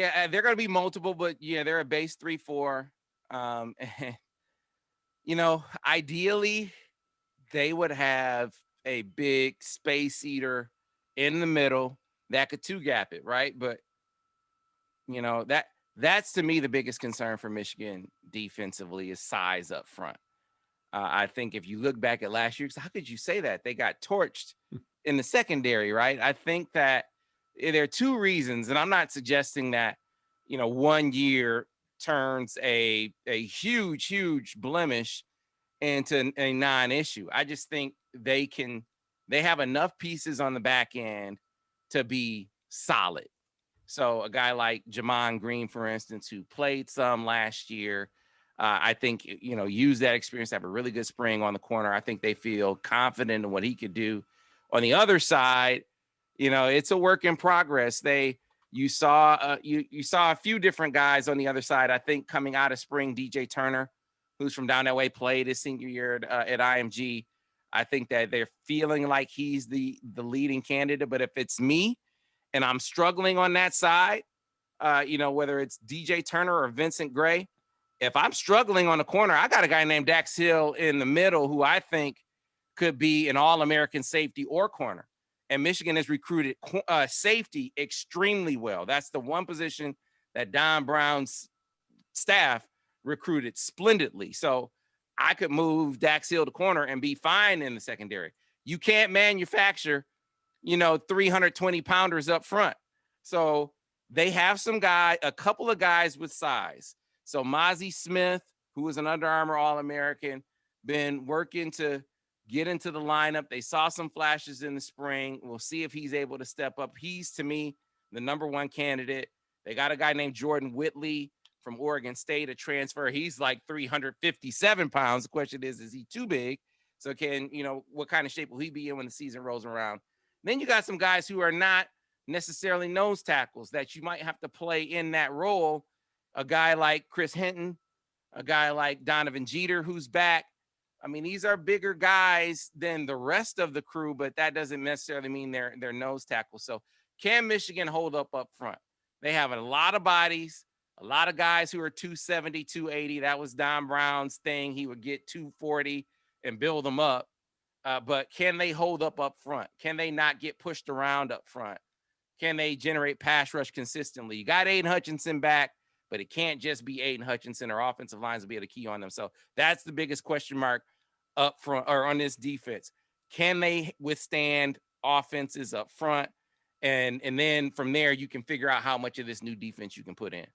Yeah, they're going to be multiple, but yeah, they're a base 3-4. And, ideally, they would have a big space eater in the middle that could two gap it, right? But that's to me the biggest concern for Michigan defensively is size up front. I think if you look back at last year, how could you say that? They got torched in the secondary, right? I think that there are two reasons, and I'm not suggesting that, 1 year turns a huge blemish into a non-issue. I just think they have enough pieces on the back end to be solid. So a guy like Jamon Green, for instance, who played some last year, I think, use that experience to have a really good spring on the corner. I think they feel confident in what he could do. On the other side, it's a work in progress. You saw a few different guys on the other side. I think coming out of spring, DJ Turner, who's from down that way, played his senior year at IMG. I think that they're feeling like he's the leading candidate. But if it's me and I'm struggling on that side, whether it's DJ Turner or Vincent Gray, if I'm struggling on the corner, I got a guy named Dax Hill in the middle who I think could be an All-American safety or corner. And Michigan has recruited safety extremely well. That's the one position that Don Brown's staff recruited splendidly. So I could move Dax Hill to corner and be fine in the secondary. You can't manufacture, 320 pounders up front. So they have a couple of guys with size. So Mozzie Smith, who is an Under Armour All-American, been working to get into the lineup. They saw some flashes in the spring. We'll see if he's able to step up. He's, to me, the number one candidate. They got a guy named Jordan Whitley from Oregon State, a transfer. He's like 357 pounds. The question is he too big? So what kind of shape will he be in when the season rolls around? Then you got some guys who are not necessarily nose tackles that you might have to play in that role. A guy like Chris Hinton, a guy like Donovan Jeter, who's back. I mean, these are bigger guys than the rest of the crew, but that doesn't necessarily mean they're nose tackles. So can Michigan hold up front? They have a lot of bodies, a lot of guys who are 270, 280. That was Don Brown's thing. He would get 240 and build them up. But can they hold up front? Can they not get pushed around up front? Can they generate pass rush consistently? You got Aiden Hutchinson back, but it can't just be Aiden Hutchinson. Or offensive lines will be able to key on them. So that's the biggest question mark up front or on this defense. Can they withstand offenses up front? And then from there, you can figure out how much of this new defense you can put in.